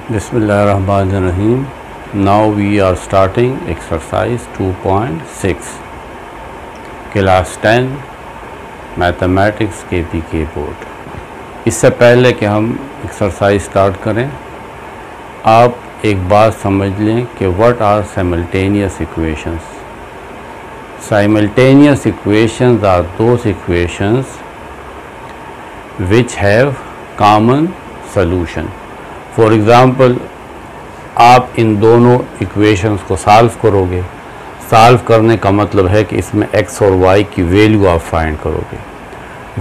Bismillahirrahmanirrahim. Now we are starting exercise 2.6 class 10 mathematics KPK board. इससे पहले कि हम एक्सरसाइज स्टार्ट करें, आप एक बात समझ लें कि what are simultaneous equations. Simultaneous equations are those equations which have common solution। For example, आप इन दोनों इक्वेशंस को सॉल्व करोगे। सॉल्व करने का मतलब है कि इसमें x और y की वैल्यू आप फाइंड करोगे।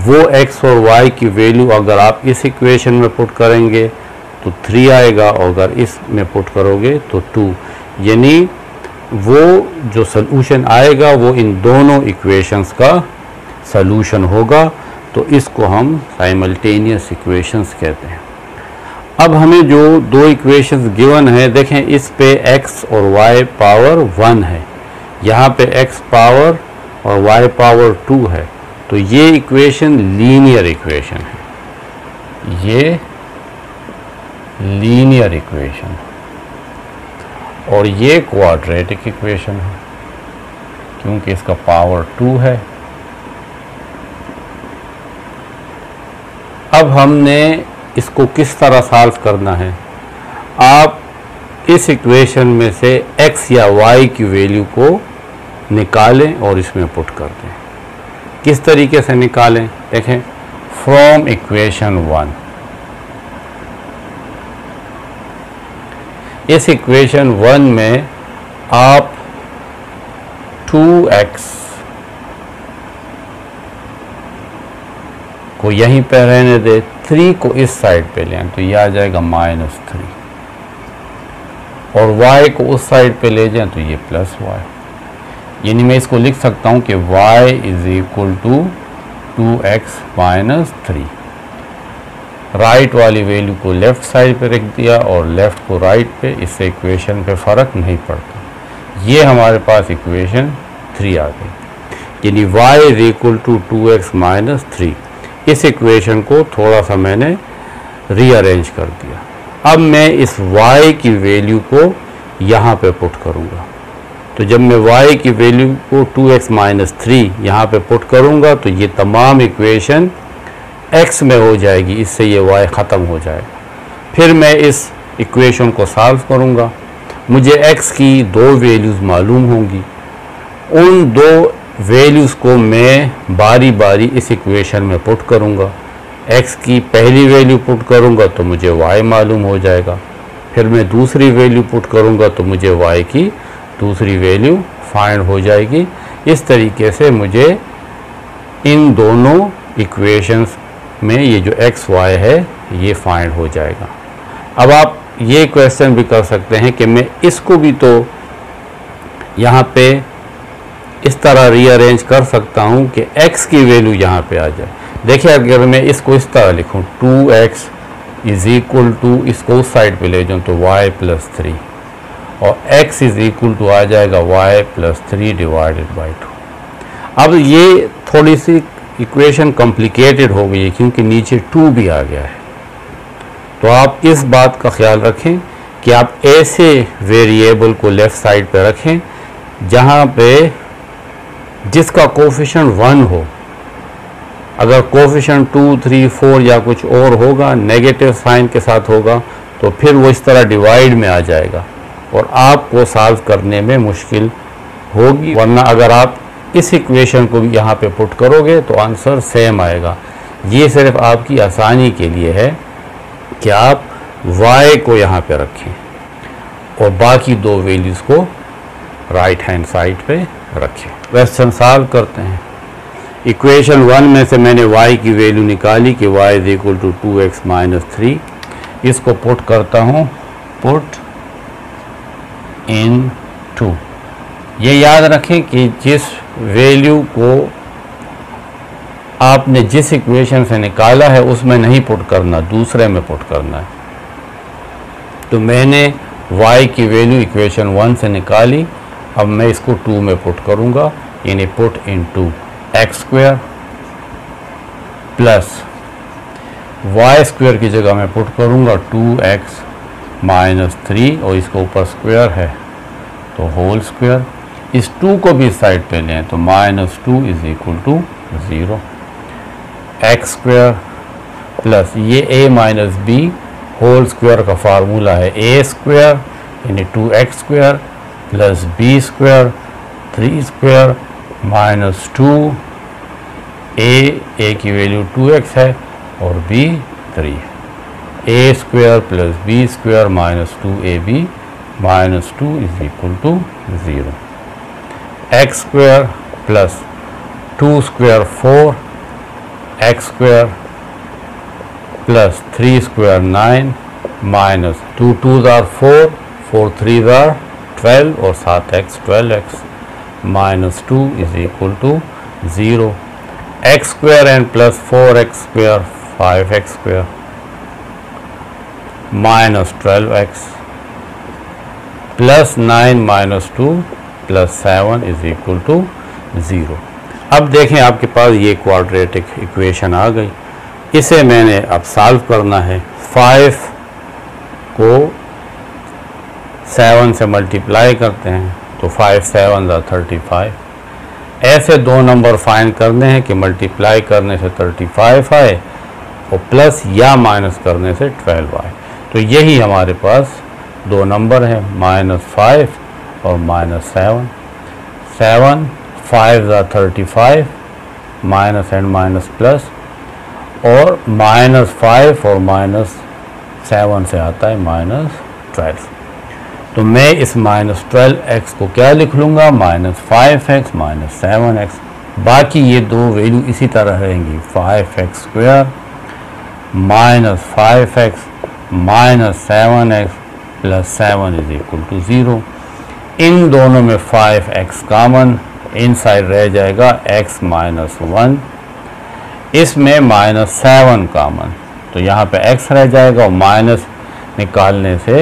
वो x और y की वैल्यू अगर आप इस इक्वेशन में पुट करेंगे तो 3 आएगा, और अगर इसमें पुट करोगे तो 2, यानी वो जो सलूशन आएगा वो इन दोनों इक्वेशंस का सलूशन होगा। तो इसको हम साइमल्टेनियस इक्वेशंस कहते हैं। अब हमें जो दो इक्वेशंस गिवन है, देखें इस पे x और y पावर 1 है, यहाँ पे x पावर और y पावर 2 है। तो ये इक्वेशन लीनियर इक्वेशन है, ये लीनियर इक्वेशन, और ये क्वाड्रेटिक इक्वेशन है क्योंकि इसका पावर 2 है। अब हमने इसको किस तरह सॉल्व करना है, आप इस इक्वेशन में से x या y की वैल्यू को निकालें और इसमें पुट कर दें। किस तरीके से निकालें, देखें फ्रॉम इक्वेशन 1। इस इक्वेशन 1 में आप 2x को यहीं पे रहने दे, 3 को इस साइड पे लें तो ये आ जाएगा -3, और y को उस साइड पे ले जाएं तो ये +y। यानी मैं इसको लिख सकता हूँ कि y = 2x - 3। राइट वाली वैल्यू को लेफ़्ट साइड पे रख दिया और लेफ़्ट को राइट पे, इससे इक्वेशन पे फ़र्क नहीं पड़ता। ये हमारे पास इक्वेशन 3 आ गई, यानी y = 2x - 3। इस इक्वेशन को थोड़ा सा मैंने रीअरेंज कर दिया। अब मैं इस y की वैल्यू को यहाँ पे पुट करूँगा। तो जब मैं y की वैल्यू को 2x - 3 यहाँ पे पुट करूँगा तो ये तमाम इक्वेशन x में हो जाएगी, इससे ये y ख़त्म हो जाएगा। फिर मैं इस इक्वेशन को सॉल्व करूँगा। मुझे x की दो वैल्यूज़ मालूम होंगी, उन दो वैल्यूज़ को मैं बारी बारी इस इक्वेशन में पुट करूँगा। x की पहली वैल्यू पुट करूँगा तो मुझे y मालूम हो जाएगा, फिर मैं दूसरी वैल्यू पुट करूँगा तो मुझे y की दूसरी वैल्यू फाइंड हो जाएगी। इस तरीके से मुझे इन दोनों इक्वेशंस में ये जो x y है ये फाइंड हो जाएगा। अब आप ये क्वेश्चन भी कर सकते हैं कि मैं इसको भी तो यहाँ पे इस तरह रीअरेंज कर सकता हूँ कि x की वैल्यू यहाँ पे आ जाए। देखिए अगर मैं इसको इस तरह लिखूँ 2x = इसको उस साइड पे ले जाऊँ तो y + 3, और x = आ जाएगा y + 3 / 2। अब ये थोड़ी सी इक्वेशन कॉम्प्लिकेटेड हो गई है क्योंकि नीचे 2 भी आ गया है। तो आप इस बात का ख्याल रखें कि आप ऐसे वेरिएबल को लेफ़्ट साइड पे रखें जहाँ पे जिसका कोफिशिएंट 1 हो। अगर कोफिशिएंट 2, 3, 4 या कुछ और होगा, नेगेटिव साइन के साथ होगा, तो फिर वो इस तरह डिवाइड में आ जाएगा और आपको सॉल्व करने में मुश्किल होगी। वरना अगर आप इस इक्वेशन को भी यहाँ पे पुट करोगे तो आंसर सेम आएगा। ये सिर्फ आपकी आसानी के लिए है कि आप y को यहाँ पे रखें और बाकी दो वैल्यूज़ को राइट हैंड साइड पे रखें। क्वेश्चन सॉल्व करते हैं। इक्वेशन 1 में से मैंने y की वैल्यू निकाली कि y = 2x - 3। इसको पुट करता हूँ, पुट इन 2। ये याद रखें कि जिस वैल्यू को आपने जिस इक्वेशन से निकाला है उसमें नहीं पुट करना, दूसरे में पुट करना है। तो मैंने y की वैल्यू इक्वेशन 1 से निकाली, अब मैं इसको 2 में पुट करूँगा, यानी put in 2 x² plus y² की जगह मैं पुट करूँगा 2x -3 और इसके ऊपर स्क्वायर है तो होल स्क्वायर। इस 2 को भी साइड पे लें तो -2 is equal to 0। X square plus ये a minus b whole square का फार्मूला है a स्क्वायर यानी 2x square plus b square 3 square minus 2 a की वैल्यू 2x है और b 3 है। a square plus b square minus 2ab minus 2 is equal to 0। X square plus 2 square 4 x square plus 3 square 9 minus 2 2s are 4 4 3s are 12 और 7x 12x minus 2 is equal to 0। X square and plus 4x square 5x square minus 12x plus 9 minus 2 plus 7 is equal to 0। अब देखें आपके पास ये quadratic equation आ गई। इसे मैंने अब solve करना है। 5 को 7 से मल्टीप्लाई करते हैं तो 5 7 35। ऐसे दो नंबर फाइंड करने हैं कि मल्टीप्लाई करने से 35 आए और प्लस या माइनस करने से 12 आए। तो यही हमारे पास दो नंबर हैं -5 और -7। 7 5 35 माइनस एंड माइनस प्लस और -5 और -7 से आता है -12। तो मैं इस -12x को क्या लिख लूँगा -5x -7x। बाकी ये दो वैल्यू इसी तरह रहेंगी 5x square -5x -7x plus 7 is equal to 0। इन दोनों में 5x कॉमन इनसाइड रह जाएगा x -1। इसमें -7 कॉमन तो यहाँ पे x रह जाएगा और माइनस निकालने से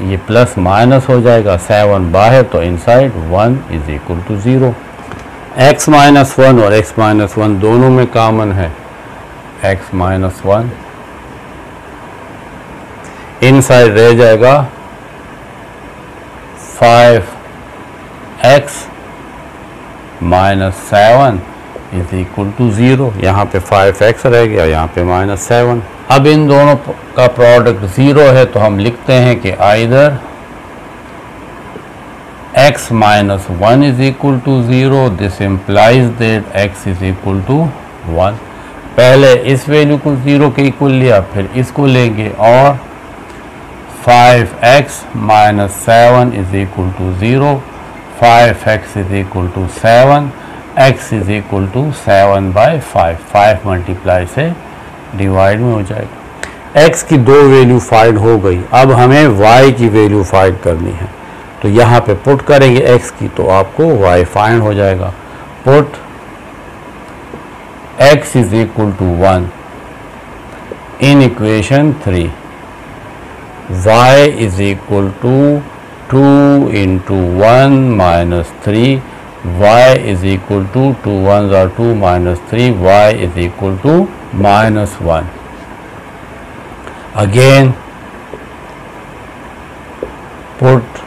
ये प्लस माइनस हो जाएगा। 7 बाहर तो inside 1 is equal to 0। x -1 और x -1 दोनों में कॉमन है x -1 इनसाइड रह जाएगा 5x -7 इज इक्वल टू 0। यहाँ पे 5x रह गया, यहाँ पे -7। अब इन दोनों का प्रोडक्ट 0 है तो हम लिखते हैं कि either x -1 is equal to 0, this implies that x is equal to 1। पहले इस वैल्यू को 0 के इक्वल लिया, फिर इसको लेंगे और 5x -7 is equal to 0, 5x is equal to 7, x is equal to 7/5। 5 multiply से डिवाइड में हो जाएगा। x की दो वैल्यू फाइंड हो गई। अब हमें y की वैल्यू फाइंड करनी है तो यहाँ पे पुट करेंगे x की तो आपको y फाइंड हो जाएगा। Put x is equal to 1 in equation 3, y is equal to 2 into 1 minus 3, y is equal to 2 1s are 2 minus 3, y is equal to -1. Again put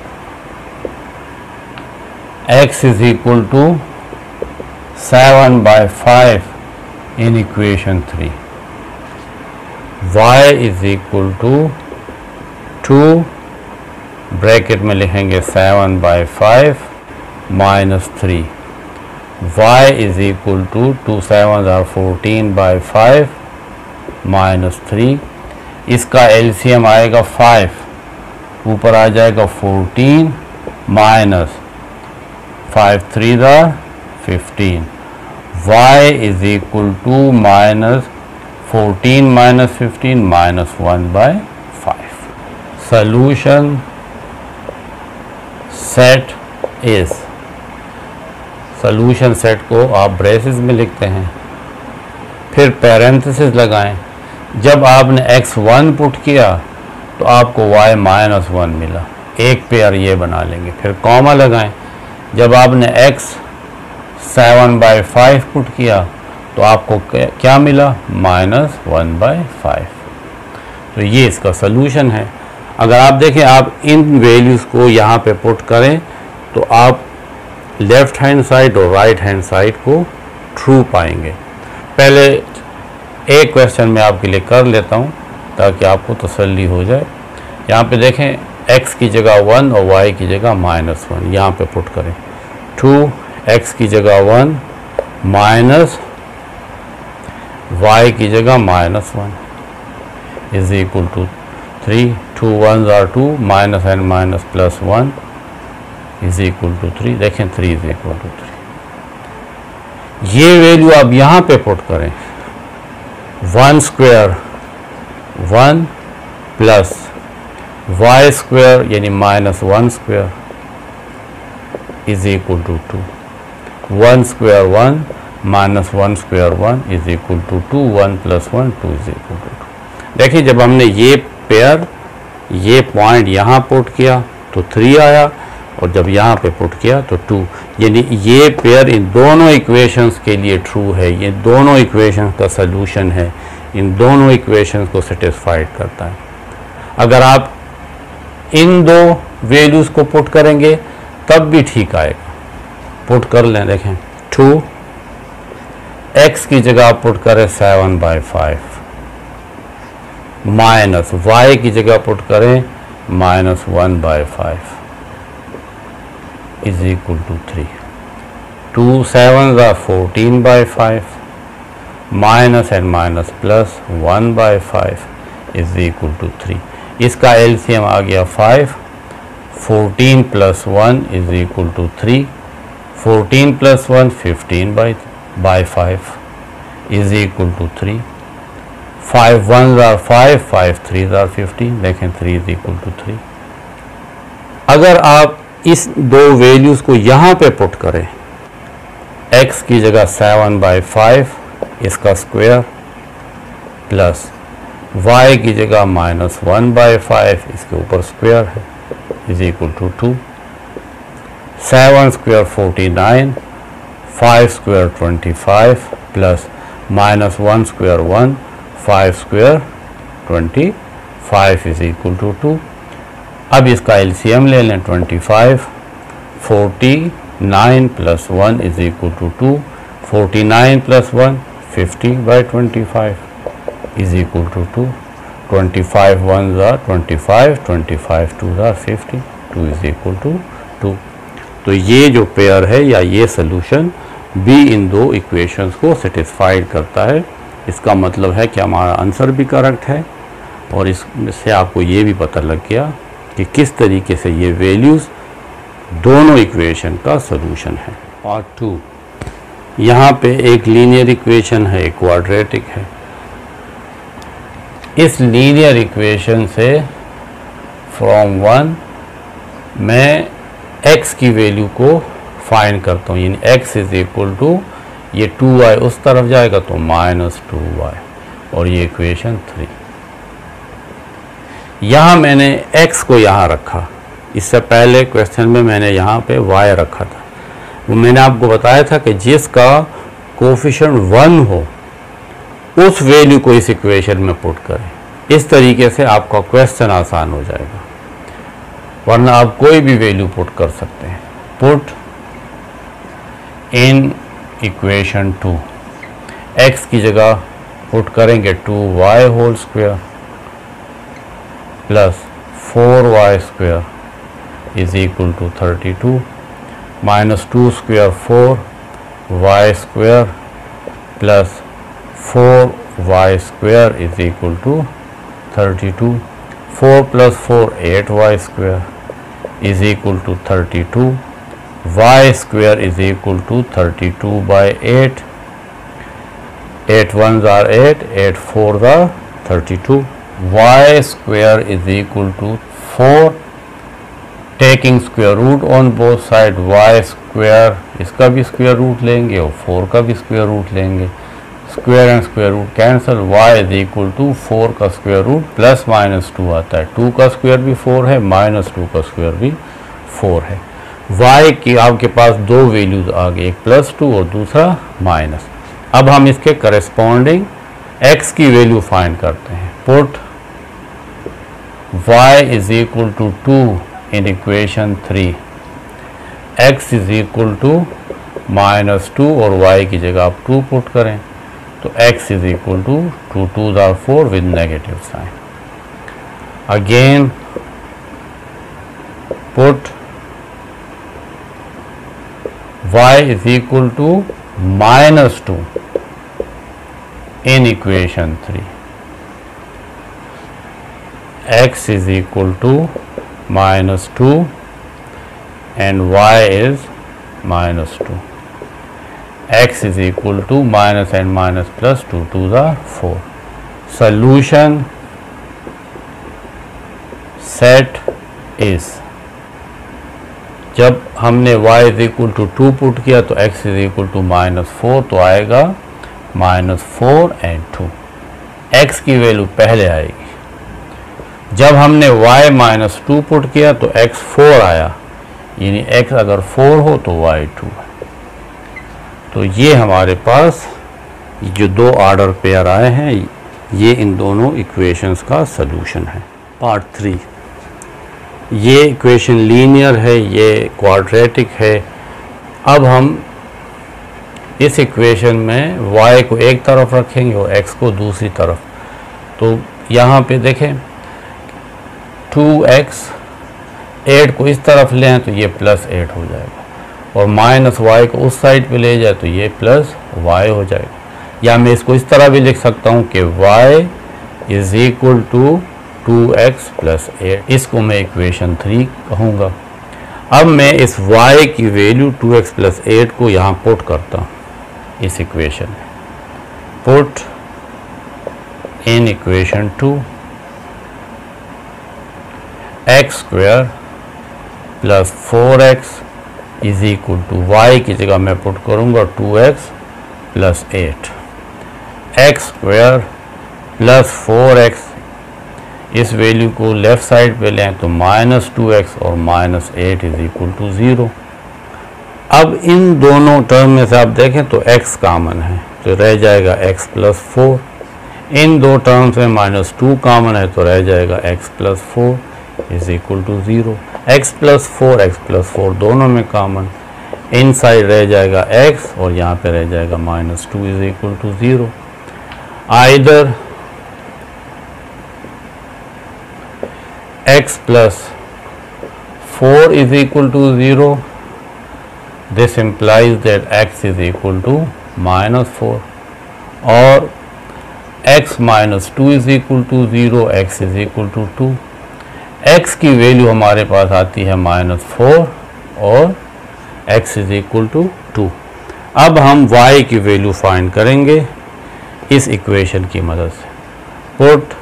x is equal to 7/5 in equation 3, y is equal to 2 bracket में लिखेंगे 7/5 minus 3, y is equal to 2 7s are 14/5 minus 3। इसका LCM आएगा 5, ऊपर आ जाएगा 14 minus 5 3s are 15, y is equal to -14 minus 15 -1/5। Solution set is, solution set को आप braces में लिखते हैं, फिर पैरेंथेसिस लगाएं। जब आपने x1 पुट किया तो आपको y -1 मिला, एक पेयर ये बना लेंगे, फिर कॉमा लगाएं। जब आपने x 7/5 पुट किया तो आपको क्या मिला -1/5। तो ये इसका सॉल्यूशन है। अगर आप देखें, आप इन वैल्यूज़ को यहाँ पे पुट करें तो आप लेफ़्ट हैंड साइड और राइट हैंड साइड को ट्रू पाएंगे। पहले एक क्वेश्चन मैं आपके लिए कर लेता हूँ ताकि आपको तसल्ली हो जाए। यहाँ पे देखें, x की जगह 1 और y की जगह -1 यहाँ पे पुट करें। 2x की जगह 1 माइनस y की जगह -1 is equal to 3। 2 1s are 2 minus and minus plus 1 is equal to 3। देखें 3 इज इक्वल टू 3। ये वैल्यू आप यहाँ पे पुट करें। 1 स्क्वायर 1 प्लस y स्क्वायर यानी -1 square is equal to 2। 1 square 1 minus 1 square 1 is equal to 2। 1 plus 1 2 is equal to 2। देखिए, जब हमने ये पेयर, ये पॉइंट यहाँ पुट किया तो 3 आया, और जब यहाँ पे पुट किया तो 2, यानी ये पेयर इन दोनों इक्वेशंस के लिए ट्रू है। ये दोनों इक्वेशंस का सलूशन है, इन दोनों इक्वेशंस को सेटिस्फाइड करता है। अगर आप इन दो वैल्यूज़ को पुट करेंगे तब भी ठीक आएगा। पुट कर लें, देखें 2 x की जगह पुट करें 7/5 माइनस y की जगह पुट करें -1/5 is equal to 3। 2 7s are 14/5 minus and minus plus 1/5 is equal to 3। इसका एलसीएम आ गया 5। 14 plus 1 is equal to 3। 14 plus 1 15/5 is equal to 3। 5 1s are 5, 5 3s are 15। देखें 3 इज इक्वल टू 3। अगर आप इस दो वैल्यूज़ को यहाँ पे पुट करें, x की जगह 7/5 इसका स्क्वायर प्लस y की जगह -1/5 इसके ऊपर स्क्वायर है is equal to 2। 7 square 49, 5 square 25 plus -1 square 1, 5 square 25 is equal to 2। अब इसका एलसीएम ले लें 25। 49 plus 1 is equal to 2। 49 plus 1 50/25 is equal to 2। 25 1s are 25, 25 2s are 50, 2 is equal to 2। तो ये जो पेयर है या ये सोल्यूशन भी इन दो इक्वेशंस को सेटिस्फाइड करता है। इसका मतलब है कि हमारा आंसर भी करेक्ट है, और इससे आपको ये भी पता लग गया कि किस तरीके से ये वैल्यूज़ दोनों इक्वेशन का सोल्यूशन है। पार्ट 2, यहाँ पे एक लीनियर इक्वेशन है, एक क्वाड्रेटिक है। इस लीनियर इक्वेशन से फ्रॉम 1 मैं x की वैल्यू को फाइंड करता हूँ, यानी x इज इक्वल टू ये 2y उस तरफ जाएगा तो -2y, और ये इक्वेशन 3। यहाँ मैंने x को यहाँ रखा, इससे पहले क्वेश्चन में मैंने यहाँ पे y रखा था। वो मैंने आपको बताया था कि जिसका कोफिशिएंट 1 हो उस वैल्यू को इस इक्वेशन में पुट करें। इस तरीके से आपका क्वेश्चन आसान हो जाएगा, वरना आप कोई भी वैल्यू पुट कर सकते हैं। पुट इन इक्वेशन 2, x की जगह पुट करेंगे 2y whole square plus 4y square is equal to 32, -2 square 4y square plus 4y square is equal to 32। 4 plus 4 8y square is equal to 32। y square is equal to 32/8. 8 1s are 8, 8 4s are 32. Y square is equal to 4. Taking square root on both sides, y square इसका भी square root लेंगे और 4 का भी square root लेंगे। Square and square root cancel, y is equal to 4 का square root plus -2 आता है। 2 का square भी 4 है, -2 का square भी 4 है। y की आपके पास दो वैल्यूज आ गई, एक +2 और दूसरा माइनस। अब हम इसके करस्पॉन्डिंग x की वैल्यू फाइंड करते हैं। Put y is equal to 2 in equation 3, x is equal to -2 और y की जगह आप 2 पुट करें तो x is equal to 2 2s are 4 with negative sign. Again put y is equal to -2 in equation 3, x is equal to -2 and y is -2. X is equal to minus and minus plus 2 2s are 4. Solution set is, जब हमने y is equal to 2 put किया तो x is equal to -4 तो आएगा -4 and 2. x की value पहले आएगी। जब हमने y -2 पुट किया तो x 4 आया, यानी x अगर 4 हो तो y 2 है। तो ये हमारे पास जो दो ऑर्डर पेयर आए हैं ये इन दोनों इक्वेशंस का सलूशन है। पार्ट 3, ये इक्वेशन लीनियर है, ये क्वाड्रेटिक है। अब हम इस इक्वेशन में y को एक तरफ रखेंगे और x को दूसरी तरफ। तो यहाँ पे देखें 2x 8 को इस तरफ लें तो ये +8 हो जाएगा और -y को उस साइड पे ले जाए तो ये +y हो जाएगा। या मैं इसको इस तरह भी लिख सकता हूँ कि y is equal to 2x + 8। इसको मैं इक्वेशन 3 कहूँगा। अब मैं इस y की वैल्यू 2x + 8 को यहाँ पुट करता हूँ इस इक्वेशन में। Put in equation 2 x² + 4x is equal to y की जगह मैं पुट करूँगा 2x + 8। x² + 4x, इस वैल्यू को लेफ़्ट साइड पे लें तो -2x और -8 इज इक्वल टू 0। अब इन दोनों टर्म में से आप देखें तो x कॉमन है तो रह जाएगा x + 4। इन दो टर्म्स में -2 कॉमन है तो रह जाएगा x + 4 is equal to 0। x + 4 दोनों में कॉमन, इन साइड रह जाएगा x और यहाँ पे रह जाएगा -2 is equal to 0। Either x + 4 is equal to 0, this implies that x is equal to -4, और x - 2 is equal to 0, x is equal to 2। x की वैल्यू हमारे पास आती है -4 और x इज इक्वल टू 2। अब हम y की वैल्यू फाइंड करेंगे इस इक्वेशन की मदद से। Put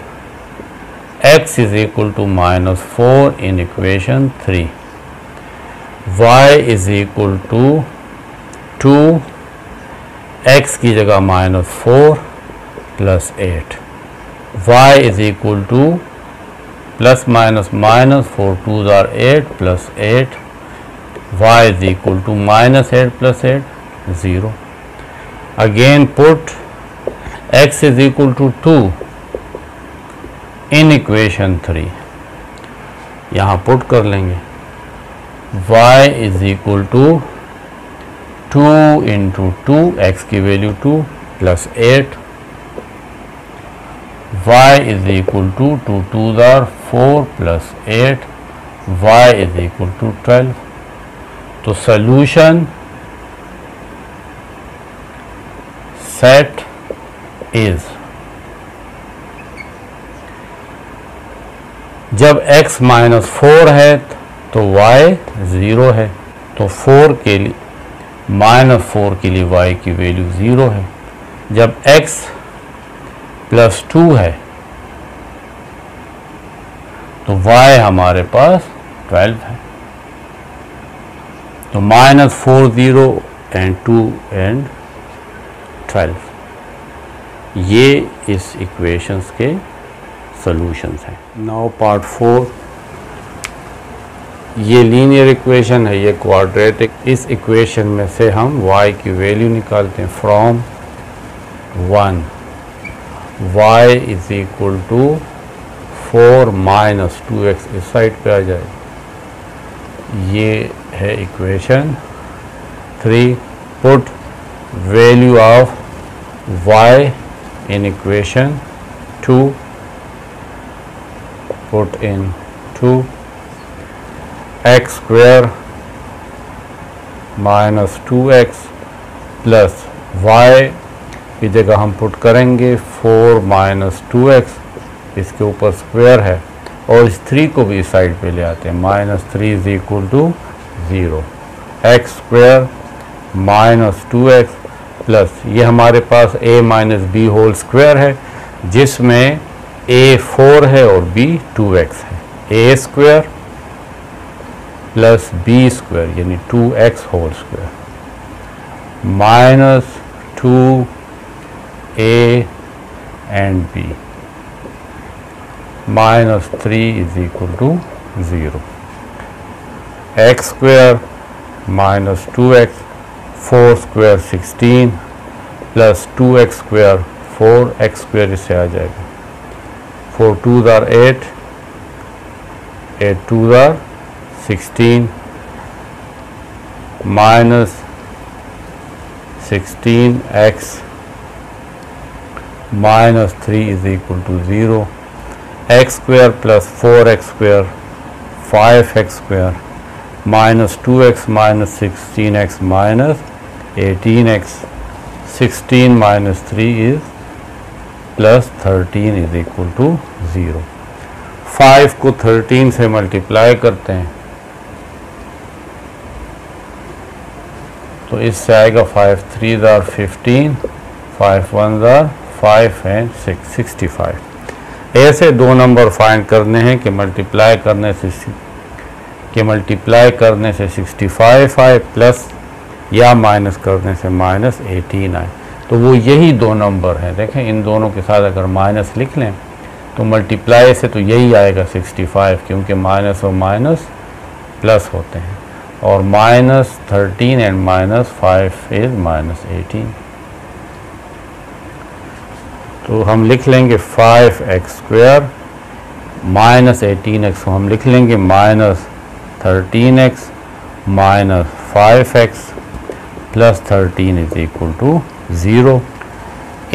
x is equal to -4 in equation 3, y is equal to 2, x की जगह -4 + 8, y is equal to ±4 2s are 8 + 8, y is equal to -8 + 8 0. Again put x is equal to 2 in equation 3, यहाँ put कर लेंगे y is equal to 2 into 2, x की value 2 + 8, y is equal to 2 2s are 4 + 8, y is equal to 12। तो solution set is, जब x -4 है तो y 0 है, तो 4 के लिए -4 के लिए y की वैल्यू 0 है। जब x + 2 है तो y हमारे पास 12 है। तो -4 0 and 2 and 12, ये इस इक्वेशंस के सॉल्यूशंस हैं। नाउ पार्ट 4, ये लीनियर इक्वेशन है, ये क्वाड्रेटिक। इस इक्वेशन में से हम y की वैल्यू निकालते हैं from 1, y is equal to 4 minus 2x इस साइड पे आ जाएगा। ये है equation 3। Put value of y in equation 2, put in 2, x square minus 2x plus y की जगह हम पुट करेंगे 4 माइनस 2x, इसके ऊपर स्क्वायर है और इस 3 को भी इस साइड पे ले आते हैं। Minus 3 is equal to 0, x square minus 2x plus ये हमारे पास a minus b whole square है, जिसमें a 4 है और b 2x है। a square plus b square यानी 2x whole square minus 2a and b minus 3 is equal to 0। X square minus 2x, 4 square 16 plus 2x square 4x square इससे आ जाएगा। 4 2s are 8, 8 2s are 16 minus 16x minus 3 is equal to 0। X square plus 4x square 5x square minus 2x minus 16x minus 18x, 16 minus 3 is plus 13 is equal to 0। 5 को 13 से multiply करते हैं तो इससे आएगा 5 3s are 15, 5 1s are 5 and 6 65। ऐसे दो number find करने हैं कि मल्टीप्लाई करने से 65 आए प्लस या माइनस करने से माइनस 18 आए। तो वो यही दो नंबर हैं। देखें इन दोनों के साथ अगर माइनस लिख लें तो मल्टीप्लाई से तो यही आएगा 65, क्योंकि माइनस और माइनस प्लस होते हैं और minus 13 and minus 5 is minus 18। तो हम लिख लेंगे 5x स्क्वायर माइनस 18x को हम लिख लेंगे minus 13x minus 5x plus 13 is equal to 0।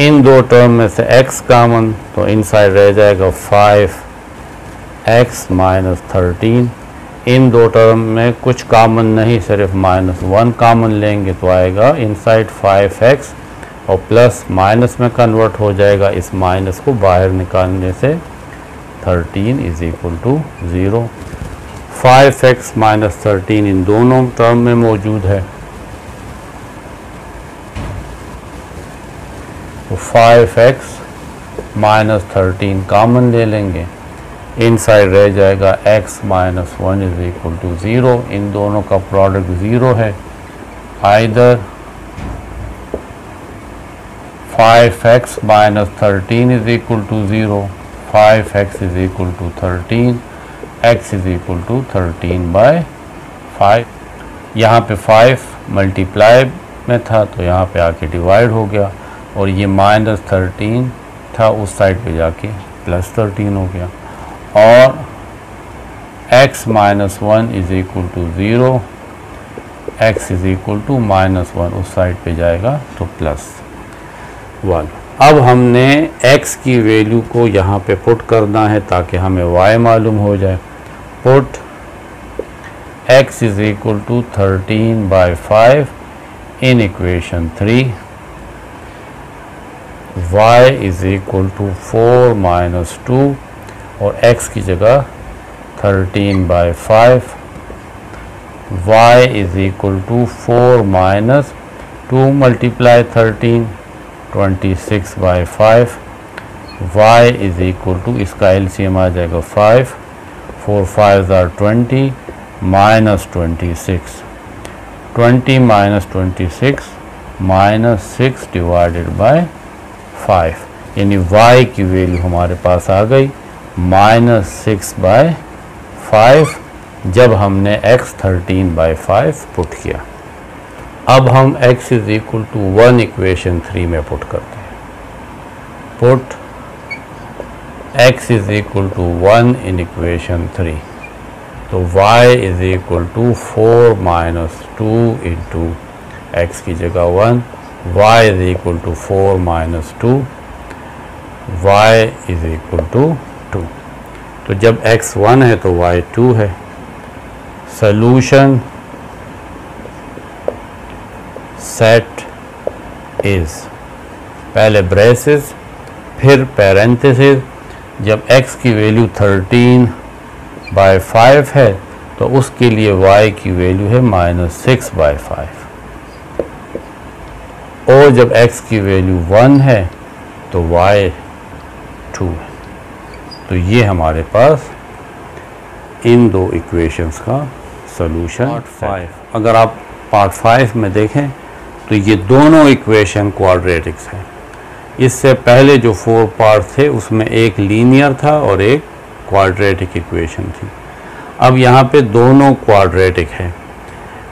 इन दो टर्म में से x कॉमन तो इनसाइड रह जाएगा 5x माइनस 13। इन दो टर्म में कुछ कॉमन नहीं, सिर्फ माइनस 1 कॉमन लेंगे तो आएगा इनसाइड 5x और प्लस माइनस में कन्वर्ट हो जाएगा। इस माइनस को बाहर निकालने से 13 is equal to 0। 5x minus 13 इन दोनों टर्म में मौजूद है तो 5x माइनस 13 कॉमन ले लेंगे, इनसाइड रह जाएगा x minus 1 is equal to 0। इन दोनों का प्रोडक्ट 0 है। Either 5x minus 13 is equal to 0, 5x is equal to 13, x is equal to 13 by 5। यहाँ पे 5 मल्टीप्लाई में था तो यहाँ पे आके डिवाइड हो गया और ये माइनस 13 था उस साइड पे जाके प्लस 13 हो गया और x minus 1 is equal to 0, x is equal to minus 1 उस साइड पे जाएगा तो प्लस 1। अब हमने x की वैल्यू को यहाँ पे पुट करना है ताकि हमें y मालूम हो जाए। Put x is equal to 13 by 5 in equation 3, y is equal to 4 minus 2 और x की जगह 13 by 5, y is equal to 4 minus 2 multiply 13 26 by 5, y is equal to इसका एलसीएम आ जाएगा 5, 4 5s are 20 minus 26, 20 minus 26 minus 6 divided by 5 यानी y की value हमारे पास आ गई माइनस 6 बाय 5 जब हमने x 13 बाई 5 पुट किया। अब हम x is equal to 1 equation 3 में पुट करते हैं। Put x is equal to 1 in equation 3, तो y is equal to 4 minus 2 into x की जगह 1, y is equal to 4 minus 2, y is equal to 2। तो जब x 1 है तो y 2 है। सॉल्यूशन सेट इज, पहले ब्रेसेस फिर पैरेंथेसिस, जब x की वैल्यू 13/5 है तो उसके लिए y की वैल्यू है -6/5, और जब x की वैल्यू 1 है तो y 2 है। तो ये हमारे पास इन दो इक्वेशंस का सॉल्यूशन। पार्ट 5, अगर आप पार्ट 5 में देखें तो ये दोनों इक्वेशन क्वाड्रेटिक्स हैं। इससे पहले जो 4 पार्ट थे उसमें एक लीनियर था और एक क्वाड्रेटिक इक्वेशन थी। अब यहाँ पे दोनों क्वाड्रेटिक है।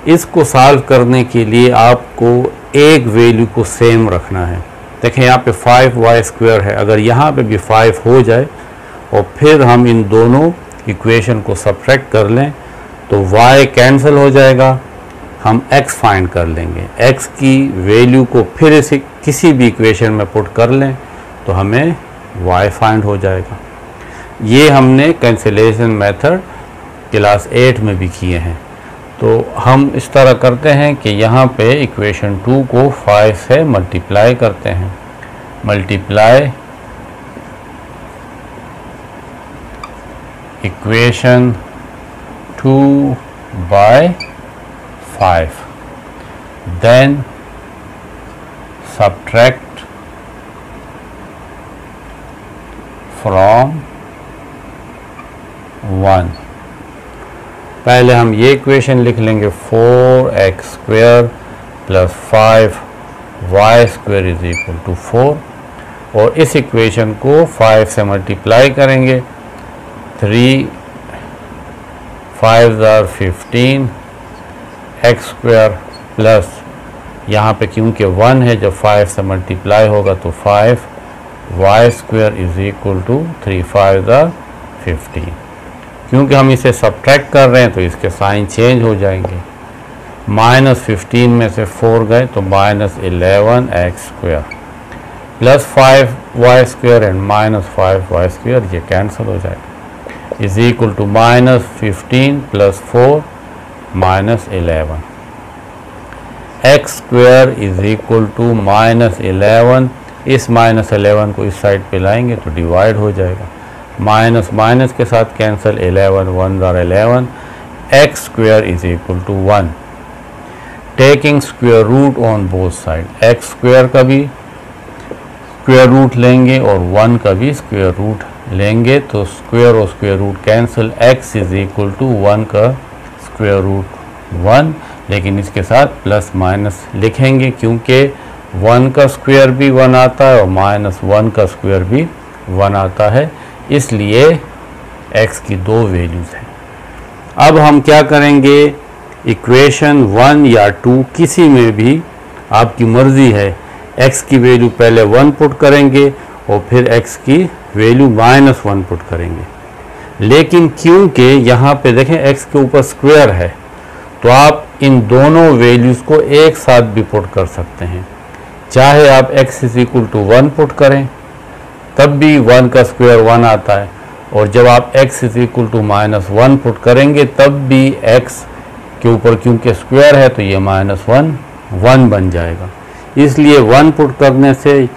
इसको सॉल्व करने के लिए आपको एक वैल्यू को सेम रखना है। देखें यहाँ पे 5y² है, अगर यहाँ पे भी 5 हो जाए और फिर हम इन दोनों इक्वेशन को सब्ट्रैक्ट कर लें तो y कैंसिल हो जाएगा, हम x फाइंड कर लेंगे। x की वैल्यू को फिर इसे किसी भी इक्वेशन में पुट कर लें तो हमें y फाइंड हो जाएगा। ये हमने कैंसिलेशन मेथड क्लास 8 में भी किए हैं। तो हम इस तरह करते हैं कि यहाँ पे इक्वेशन 2 को 5 से मल्टीप्लाई करते हैं। Multiply equation 2 by 5, then subtract from 1। पहले हम ये इक्वेशन लिख लेंगे 4x² plus 5y² is equal to 4, और इस इक्वेशन को 5 से मल्टीप्लाई करेंगे। 3 5 are 15 x² प्लस यहाँ पे क्योंकि 1 है, जब 5 से मल्टीप्लाई होगा तो 5y² is equal to 3 5 are 15। क्योंकि हम इसे सब्ट्रैक्ट कर रहे हैं तो इसके साइन चेंज हो जाएंगे। -15 में से 4 गए तो -11x² plus 5y² and -5y² ये कैंसिल हो जाएगा, is equal to -15 plus 4 -11। x² is equal to -11, इस -11 को इस साइड पे लाएंगे तो डिवाइड हो जाएगा। माइनस माइनस के साथ cancel, 11 1 are 11, x² is equal to 1। Taking square root on both side, x² का भी स्क्वायर रूट लेंगे और 1 का भी स्क्वायर रूट लेंगे तो स्क्वायर और square root cancel, x is equal to 1 का स्क्वायर रूट 1, लेकिन इसके साथ प्लस माइनस लिखेंगे क्योंकि 1 का स्क्वायर भी 1 आता है और -1 का स्क्वायर भी 1 आता है, इसलिए x की दो वैल्यूज़ हैं। अब हम क्या करेंगे, इक्वेशन 1 या 2 किसी में भी आपकी मर्ज़ी है, x की वैल्यू पहले 1 पुट करेंगे और फिर x की वैल्यू -1 पुट करेंगे। लेकिन क्योंकि यहाँ पे देखें x के ऊपर स्क्वायर है तो आप इन दोनों वैल्यूज़ को एक साथ भी पुट कर सकते हैं। चाहे आप x is equal to 1 put करें तब भी 1 का स्क्वायर 1 आता है, और जब आप x is equal to -1 put करेंगे तब भी x के ऊपर क्योंकि स्क्वायर है तो ये -1 1 बन जाएगा। इसलिए 1 पुट करने से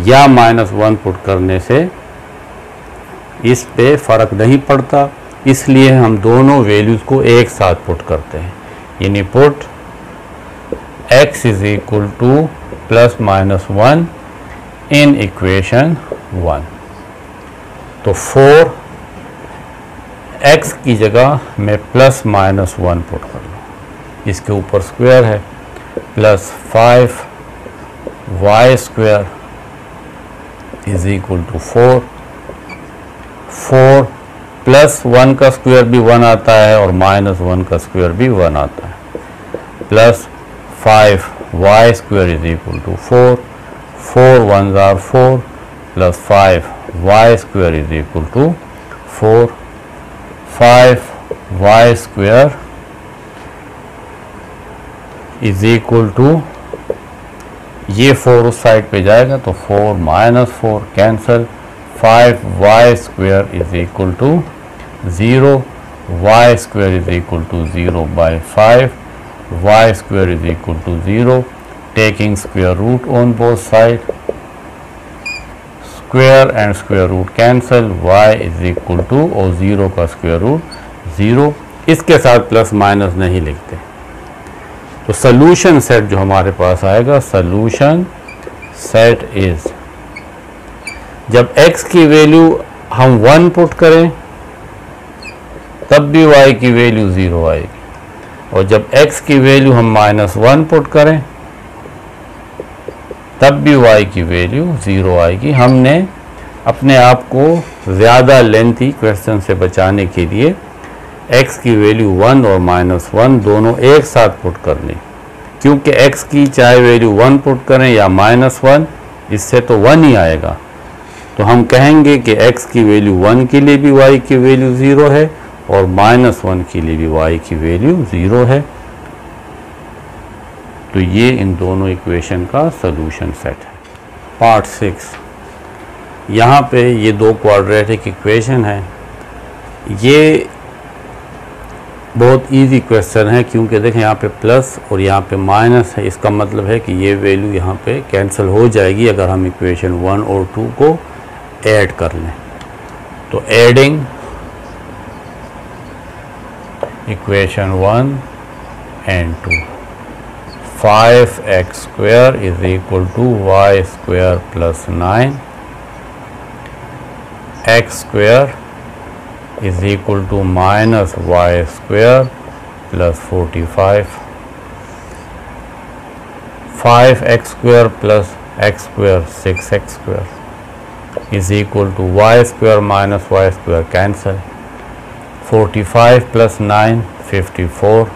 या -1 पुट करने से इस पे फ़र्क नहीं पड़ता, इसलिए हम दोनों वैल्यूज़ को एक साथ पुट करते हैं। यानी put x is equal to +-1 in equation 1। तो 4 x की जगह मैं +-1 पुट कर लूँ, इसके ऊपर स्क्वायर है, plus 5y² is equal to 4 plus 1 का स्क्वायर भी 1 आता है और -1 का स्क्वायर भी 1 आता है, plus 5y² is equal to 4 1s are 4 plus 5 y square is equal to 4, 5 y square is equal to, ये 4 उस साइड पे जाएगा तो 4 minus 4 cancel, 5 y square is equal to 0, y square is equal to 0 by 5, y square is equal to 0, taking square root on both side, square and square root cancel, y is equal to, और 0 का square root 0, इसके साथ plus minus नहीं लिखते। तो solution set जो हमारे पास आएगा, सोल्यूशन सेट इज, जब x की वैल्यू हम 1 पुट करें तब भी y की वैल्यू 0 आएगी, और जब x की वैल्यू हम -1 पुट करें तब भी y की वैल्यू 0 आएगी। हमने अपने आप को ज़्यादा लेंथी क्वेश्चन से बचाने के लिए x की वैल्यू 1 और -1 दोनों एक साथ पुट कर ली, क्योंकि x की चाहे वैल्यू 1 पुट करें या -1, इससे तो 1 ही आएगा। तो हम कहेंगे कि x की वैल्यू 1 के लिए भी y की वैल्यू 0 है और -1 के लिए भी y की वैल्यू 0 है। तो ये इन दोनों इक्वेशन का सोल्यूशन सेट है। पार्ट 6, यहाँ पे ये दो क्वाड्रेटिक इक्वेशन है। ये बहुत इजी क्वेश्चन है, क्योंकि देखें यहाँ पे प्लस और यहाँ पे माइनस है, इसका मतलब है कि ये वैल्यू यहाँ पे कैंसिल हो जाएगी अगर हम इक्वेशन 1 और 2 को ऐड कर लें। तो adding equation 1 and 2, 5x square is equal to y square plus 9, x square is equal to minus y square plus 45, 5x square plus x square 6x square is equal to y square minus y square cancel, 45 plus 9 54,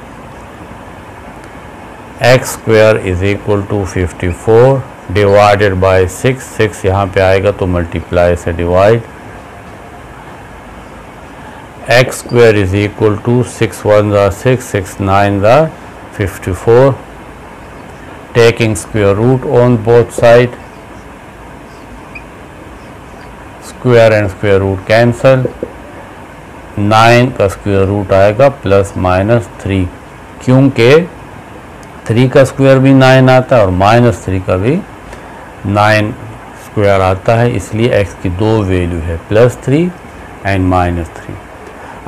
x square is equal to 54 divided by 6, 6 यहाँ पे आएगा तो multiply से divide, x square is equal to 6 1 are 6, 6 9 are 54, taking square root on both side, square and square root cancel, 9 का square root आएगा plus -3, क्योंकि 3 का square भी 9 आता है और -3 का भी 9 स्क्वायर आता है, इसलिए x की दो वैल्यू है +3 एंड -3।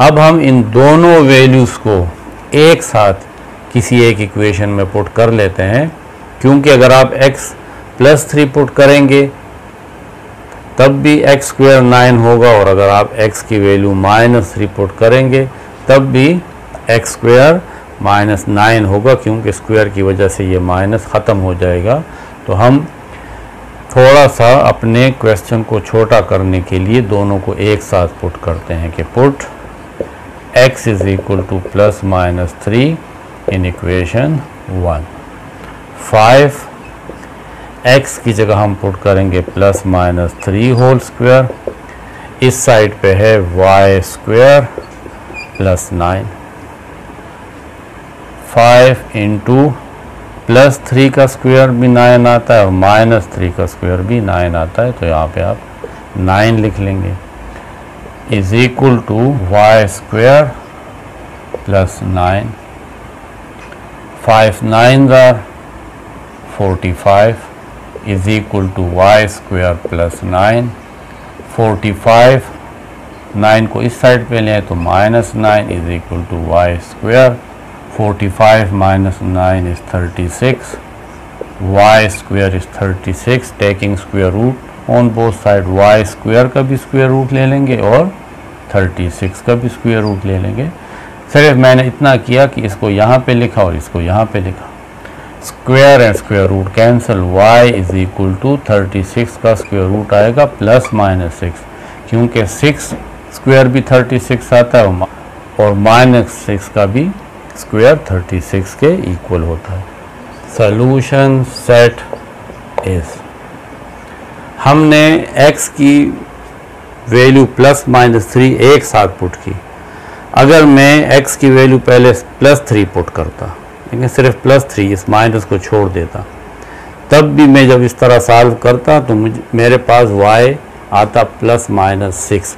अब हम इन दोनों वैल्यूज़ को एक साथ किसी एक इक्वेशन में पुट कर लेते हैं, क्योंकि अगर आप x +3 पुट करेंगे तब भी x स्क्वायर 9 होगा, और अगर आप x की वैल्यू -3 पुट करेंगे तब भी x स्क्वायर -9 होगा, क्योंकि स्क्वायर की वजह से ये माइनस ख़त्म हो जाएगा। तो हम थोड़ा सा अपने क्वेश्चन को छोटा करने के लिए दोनों को एक साथ पुट करते हैं कि put x is equal to +-3 in equation 1, 5 x की जगह हम पुट करेंगे +-3 होल स्क्वायर, इस साइड पे है y स्क्वायर +9, 5 इंटू +3 का स्क्वायर भी 9 आता है और -3 का स्क्वायर भी 9 आता है, तो यहाँ पे आप 9 लिख लेंगे, is equal to y square +9, 5 9 are 45 is equal to y square +9, 45 9 को इस साइड पे लें तो -9 is equal to y square, 45 minus 9 is 36, y square is 36, taking square root on both side, y square का भी स्क्वायर रूट ले लेंगे और 36 का भी स्क्वायर रूट ले लेंगे। सिर्फ मैंने इतना किया कि इसको यहाँ पे लिखा और इसको यहाँ पे लिखा, square and square root cancel, y is equal to 36 का स्क्वायर रूट आएगा +-6, क्योंकि 6 स्क्वायर भी 36 आता है और -6 का भी स्क्वायर 36 के इक्वल होता है। सॉल्यूशन सेट इज, हमने x की वैल्यू प्लस माइनस 3 एक साथ पुट की। अगर मैं x की वैल्यू पहले प्लस 3 पुट करता, लेकिन सिर्फ प्लस 3 इस माइनस को छोड़ देता, तब भी मैं जब इस तरह सॉल्व करता तो मेरे पास y आता प्लस माइनस 6।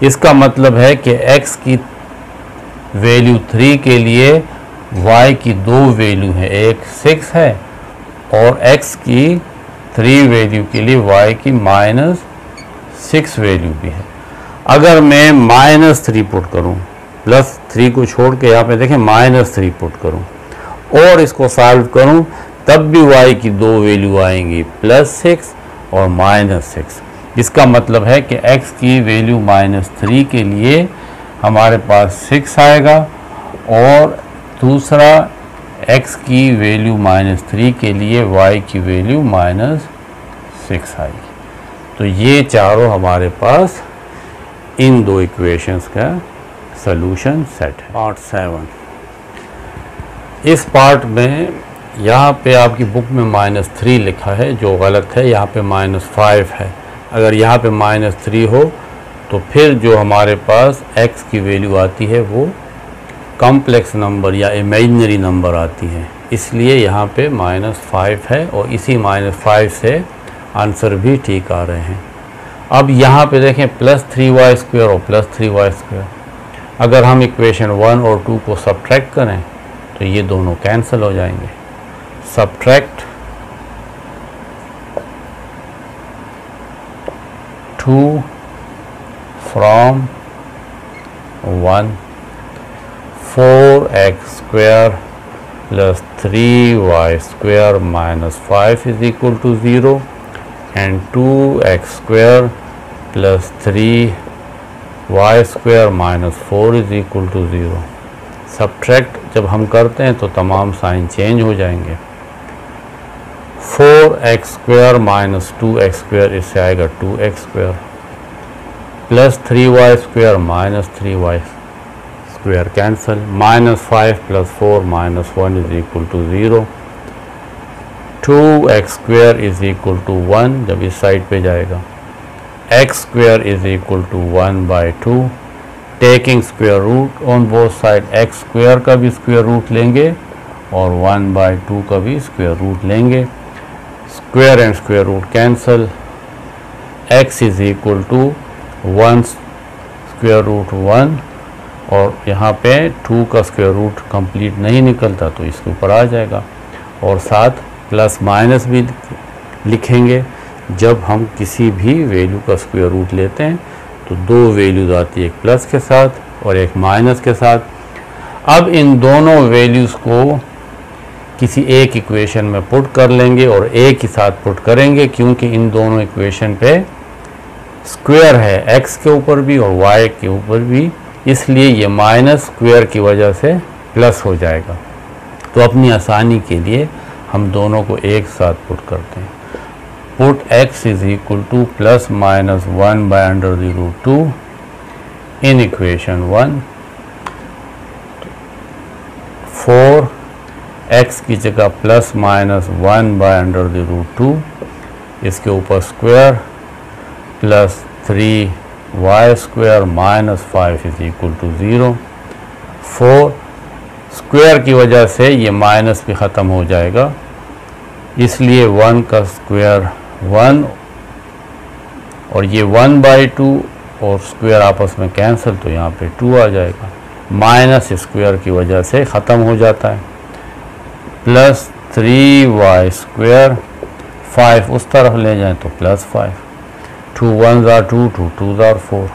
इसका मतलब है कि x की वैल्यू 3 के लिए y की दो वैल्यू है, एक 6 है और x की 3 वैल्यू के लिए y की माइनस 6 वैल्यू भी है। अगर मैं माइनस 3 पुट करूं, प्लस 3 को छोड़ के यहाँ पे देखें माइनस 3 पुट करूं और इसको सॉल्व करूं, तब भी y की दो वैल्यू आएंगी प्लस 6 और माइनस 6। इसका मतलब है कि x की वैल्यू माइनस 3 के लिए हमारे पास 6 आएगा और दूसरा x की वैल्यू माइनस 3 के लिए y की वैल्यू माइनस 6 आएगी। तो ये चारों हमारे पास इन दो इक्वेशंस का सॉल्यूशन सेट है। पार्ट 7, इस पार्ट में यहाँ पे आपकी बुक में माइनस 3 लिखा है जो गलत है, यहाँ पे माइनस 5 है। अगर यहाँ पे माइनस 3 हो तो फिर जो हमारे पास x की वैल्यू आती है वो कॉम्प्लेक्स नंबर या इमेजिनरी नंबर आती है, इसलिए यहाँ पे माइनस 5 है और इसी माइनस 5 से आंसर भी ठीक आ रहे हैं। अब यहाँ पे देखें प्लस 3y² और प्लस 3y²। अगर हम इक्वेशन 1 और 2 को सब्ट्रैक्ट करें तो ये दोनों कैंसिल हो जाएंगे। Subtract 2 from 1, 4x² plus 3y² minus 5 is equal to 0 and 2x² plus 3y² minus 4 is equal to 0। Subtract जब हम करते हैं तो तमाम साइन चेंज हो जाएंगे। 4x² minus 2x² इससे आएगा 2x² plus 3y² minus 3y² cancel, minus 5 plus 4 minus 1 is equal to 0। 2x² is equal to 1 जब इस साइड पे जाएगा। x² is equal to 1/2, taking square root on both side, x² का भी square root लेंगे और 1/2 का भी स्क्वायर रूट लेंगे। Square and square root cancel, x is equal to 1√1 और यहाँ पे 2 का स्क्वायर रूट कंप्लीट नहीं निकलता तो इसके ऊपर आ जाएगा। और साथ प्लस माइनस भी लिखेंगे, जब हम किसी भी वैल्यू का स्क्वायर रूट लेते हैं तो दो वैल्यूज आती है, एक प्लस के साथ और एक माइनस के साथ। अब इन दोनों वैल्यूज़ को किसी एक इक्वेशन में पुट कर लेंगे और एक ही साथ पुट करेंगे, क्योंकि इन दोनों इक्वेशन पे स्क्वायर है x के ऊपर भी और y के ऊपर भी, इसलिए ये माइनस स्क्वायर की वजह से प्लस हो जाएगा। तो अपनी आसानी के लिए हम दोनों को एक साथ पुट करते हैं। Put x is equal to plus minus 1/√2 in equation 1। 4x की जगह प्लस माइनस 1/√2, इसके ऊपर square plus 3y² minus 5 is equal to 0। 4 square की वजह से ये माइनस भी ख़त्म हो जाएगा, इसलिए 1 का स्क्वायर 1 और ये 1/2 और स्क्वायर आपस में कैंसिल, तो यहाँ पे 2 आ जाएगा। माइनस स्क्वायर की वजह से ख़त्म हो जाता है। प्लस 3y², 5 उस तरफ ले जाएं तो plus 5, 2 1s are 2, 2 2s are 4।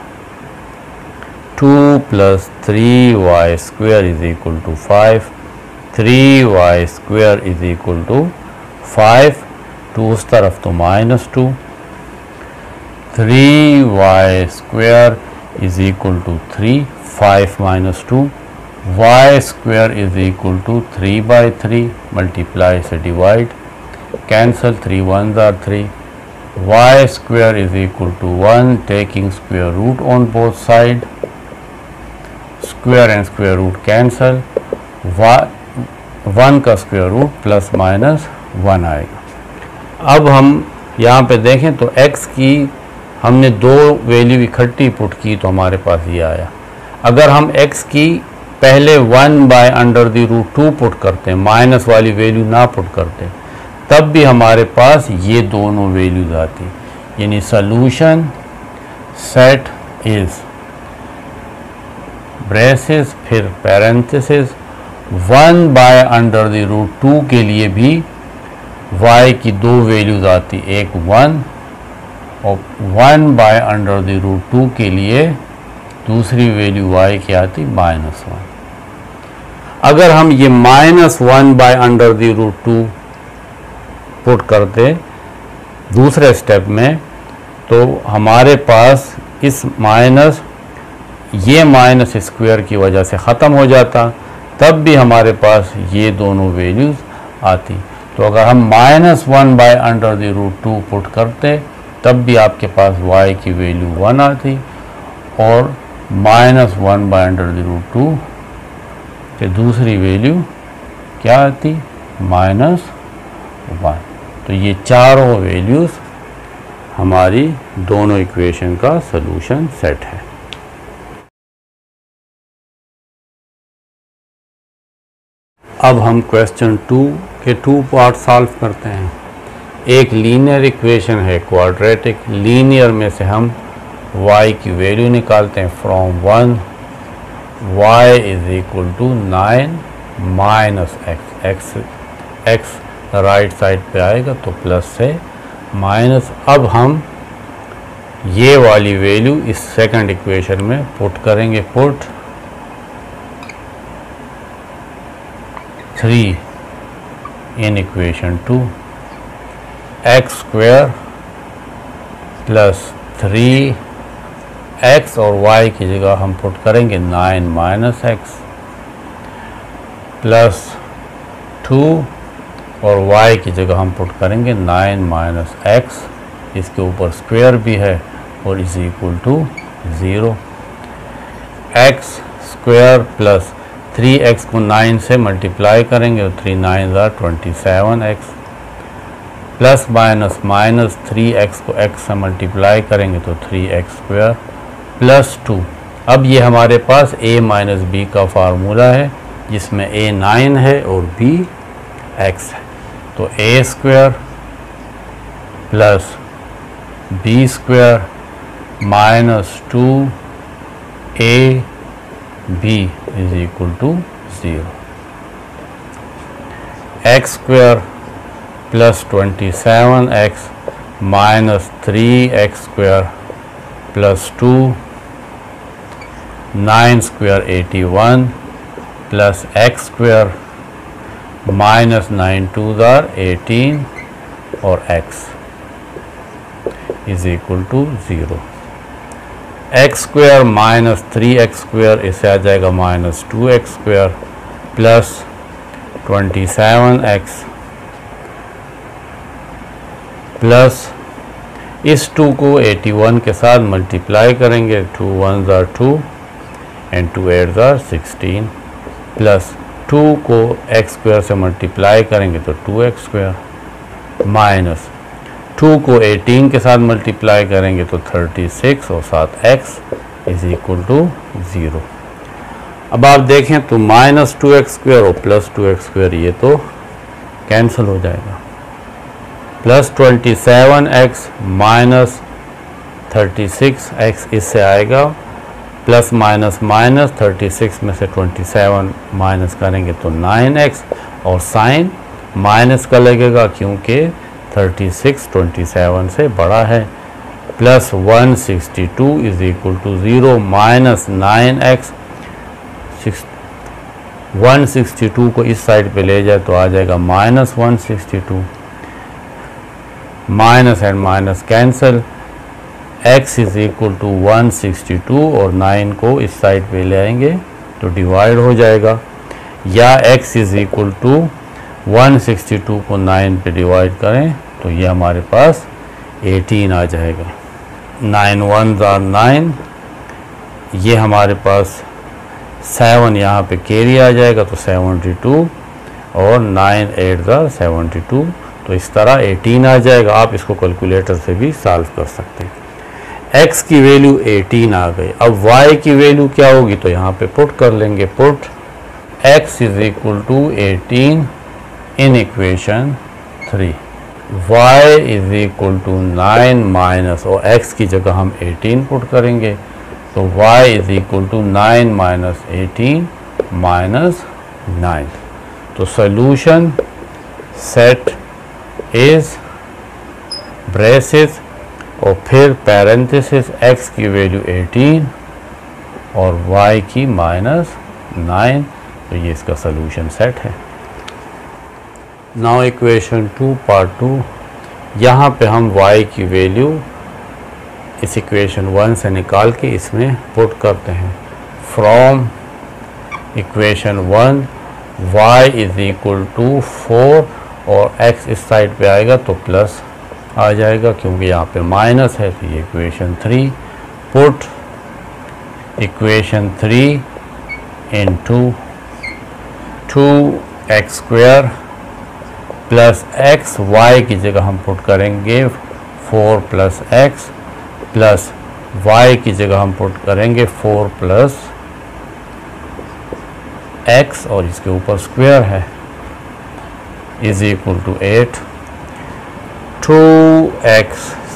2 plus 3y² is equal to 5, 3y² is equal to 5, 2 उस तरफ तो minus 2, 3y² is equal to 3, 5 minus 2, y² is equal to 3/3, multiply से divide, cancel, 3 1s are 3, y² is equal to 1, taking square root on both side, square and square root cancel, 1 का square root plus minus 1 आएगा। अब हम यहाँ पे देखें तो x की हमने दो वैल्यू इकट्ठी पुट की तो हमारे पास ये आया। अगर हम x की पहले 1/√2 पुट करते हैं, माइनस वाली वैल्यू ना पुट करते, तब भी हमारे पास ये दोनों वैल्यूज आती। यानी सॉल्यूशन सेट इज ब्रेसेस फिर पैरेंथेसिस 1/√2 के लिए भी y की दो वैल्यूज आती, एक 1 और 1/√2 के लिए दूसरी वैल्यू y की आती -1। अगर हम ये -1/√2 पुट करते दूसरे स्टेप में तो हमारे पास इस माइनस स्क्वायर की वजह से ख़त्म हो जाता, तब भी हमारे पास ये दोनों वैल्यूज़ आती। तो अगर हम -1/√2 पुट करते तब भी आपके पास y की वैल्यू 1 आती और -1/√2 के दूसरी वैल्यू क्या आती -1। तो ये चारों वैल्यूज़ हमारी दोनों इक्वेशन का सॉल्यूशन सेट है। अब हम क्वेश्चन 2 के 2 पार्ट सॉल्व करते हैं। एक लीनियर इक्वेशन है क्वाड्रेटिक, लीनियर में से हम y की वैल्यू निकालते हैं from 1, y = 9 - x right side पे आएगा तो प्लस से माइनस। अब हम ये वाली वैल्यू इस सेकंड इक्वेशन में पुट करेंगे, put 3 in equation 2, x² plus 3x और y की जगह हम पुट करेंगे 9 - x प्लस 2 और y की जगह हम पुट करेंगे 9 - x, इसके ऊपर स्क्वायर भी है और is equal to 0। x² plus 3x को 9 से मल्टीप्लाई करेंगे और 3 9 = 27x प्लस माइनस 3x को x से मल्टीप्लाई करेंगे तो 3x² प्लस 2। अब ये हमारे पास a - b का फार्मूला है जिसमें a 9 है और b x है, तो a² plus b² minus 2ab is equal to 0। x² plus 27x minus 3x² plus 2, 9² 81 plus x² minus 9 2 = 18 और x is equal to 0। x² minus 3x² इससे आ जाएगा -2x² प्लस 27x प्लस इस 2 को 81 के साथ मल्टीप्लाई करेंगे, 2 1 = 2 एंड 2 8 = 16 प्लस 2 को x² से मल्टीप्लाई करेंगे तो 2x² माइनस 2 को 18 के साथ मल्टीप्लाई करेंगे तो 36 और साथ x इज इक्वल टू 0। अब आप देखें तो -2x² और प्लस 2x² ये तो कैंसिल हो जाएगा, प्लस 27x माइनस 36x इससे आएगा, प्लस माइनस 36 में से 27 माइनस करेंगे तो 9x और साइन माइनस का लगेगा क्योंकि 36 27 से बड़ा है, plus 162 is equal to 0 minus 9x। 162 को इस साइड पे ले जाए तो आ जाएगा -162, minus and minus cancel, x is equal to 162 और 9 को इस साइड पे ले आएंगे तो डिवाइड हो जाएगा, या x इज इक्वल टू 162 को 9 पे डिवाइड करें तो ये हमारे पास 18 आ जाएगा। 9 1 = 9, ये हमारे पास 7 यहाँ पे कैरी आ जाएगा तो 72 और 9 8 = 72, तो इस तरह 18 आ जाएगा। आप इसको कैलकुलेटर से भी सॉल्व कर सकते हैं। x की वैल्यू 18 आ गई। अब y की वैल्यू क्या होगी, तो यहाँ पे पुट कर लेंगे, put x is equal to 18 in equation 3, y is equal to 9 minus, और x की जगह हम 18 पुट करेंगे, तो y is equal to 9 minus 18 minus 9। तो सोल्यूशन सेट इज ब्रेसेस और फिर पैरेंथेसिस x की वैल्यू 18 और y की माइनस 9, तो ये इसका सोल्यूशन सेट है। नाउ इक्वेशन 2 पार्ट 2, यहाँ पे हम y की वैल्यू इस इक्वेशन 1 से निकाल के इसमें पुट करते हैं। From equation 1 y is equal to 4 और x इस साइड पे आएगा तो प्लस आ जाएगा, क्योंकि यहाँ पे माइनस है, तो ये equation 3, put equation 3 into 2x square plus x, y की जगह हम पुट करेंगे 4 प्लस x, प्लस y की जगह हम पुट करेंगे 4 प्लस x और इसके ऊपर स्क्वायर है, is equal to 8। 2x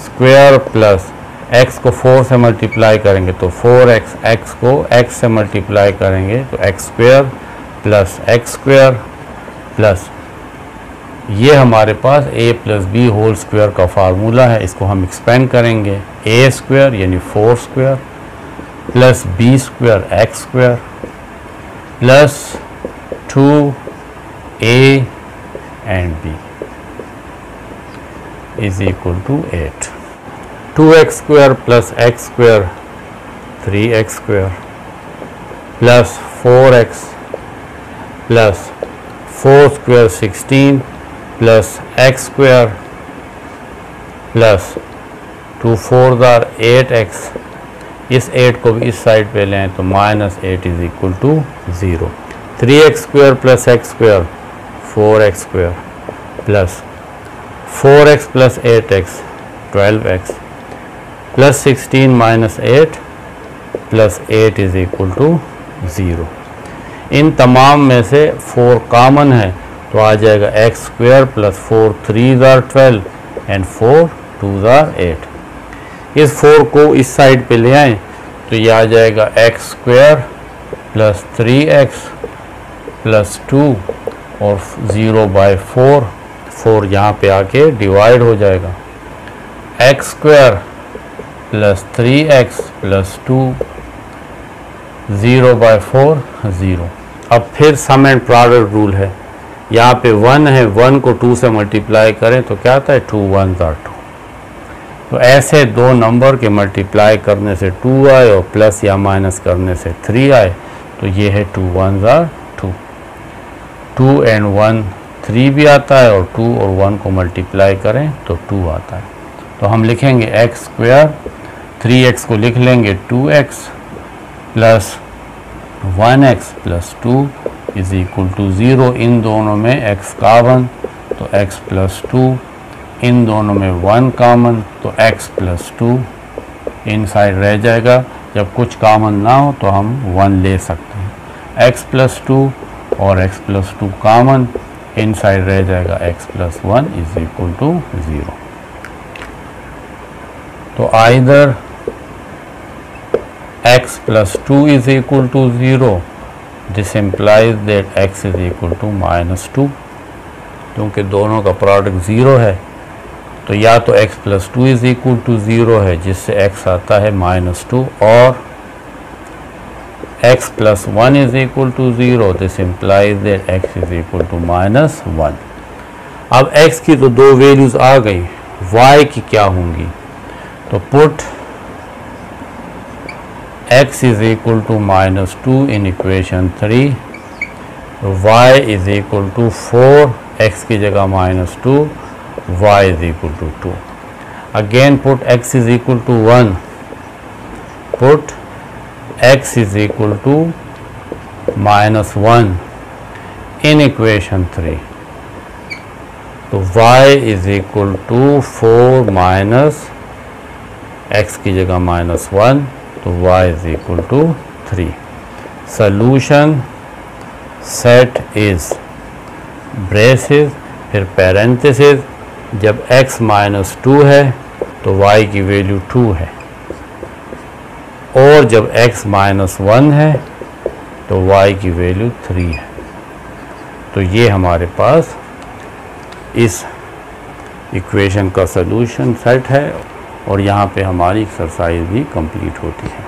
square plus x को 4 से मल्टीप्लाई करेंगे तो 4x, x को x से मल्टीप्लाई करेंगे तो x square plus x square, plus ये हमारे पास a plus b whole square का फार्मूला है, इसको हम एक्सपेंड करेंगे, a स्क्वायर यानी 4 square plus b square x square plus 2a and b is equal to 8। 2x square plus x square 3x square plus 4x plus 4 square 16 plus x square plus 2 4 8x, इस 8 को भी इस side पे लें तो minus 8 is equal to 0। 3x square plus x square 4x square plus 4x plus 8x 12x plus 16 minus 8 plus 8 is equal to 0। इन तमाम में से 4 कॉमन है तो आ जाएगा x स्क्वायर प्लस 4 3 12 एंड 4 2 8। इस 4 को इस साइड पे ले आएँ तो ये आ जाएगा x square plus 3x plus 2 और 0/4, 4 यहाँ पे आके डिवाइड हो जाएगा, x square plus 3x plus 2 0/4 0। अब फिर सम एंड प्रोडक्ट रूल है, यहाँ पे 1 है, 1 को 2 से मल्टीप्लाई करें तो क्या आता है 2 1 2। तो ऐसे दो नंबर के मल्टीप्लाई करने से 2 आए और प्लस या माइनस करने से 3 आए, तो ये है 2 1 2। 2 एंड 1 3 भी आता है और 2 और 1 को मल्टीप्लाई करें तो 2 आता है। तो हम लिखेंगे x स्क्वायर, 3x को लिख लेंगे 2x plus 1x plus 2 is equal to 0। इन दोनों में x कॉमन तो x प्लस 2, इन दोनों में 1 कॉमन तो x प्लस 2 इन साइड रह जाएगा। जब कुछ कॉमन ना हो तो हम 1 ले सकते हैं, x प्लस 2 और x प्लस 2 कॉमन, इन साइड रह जाएगा x plus 1 is equal to 0। तो either x plus 2 is equal to 0, this implies that x is equal to -2, क्योंकि दोनों का प्रोडक्ट 0 है। तो या तो x plus 2 is equal to 0 है, जिससे x आता है -2, और x plus 1 is equal to 0, this implies that x is equal to -1। अब x की तो दो वैल्यूज आ गई, y की क्या होंगी, तो put x is equal to -2 in equation 3, y is equal to 4, x की जगह -2, y is equal to 2। Again put x is equal to 1, put x is equal to -1 in equation 3, तो y is equal to 4 minus x की जगह -1 तो y is equal to 3। Solution set is braces फिर parenthesis, जब x -2 है तो y की value 2 है, और जब x -1 है तो y की वैल्यू 3 है। तो ये हमारे पास इस इक्वेशन का सलूशन सेट है और यहाँ पे हमारी एक्सरसाइज भी कंप्लीट होती है।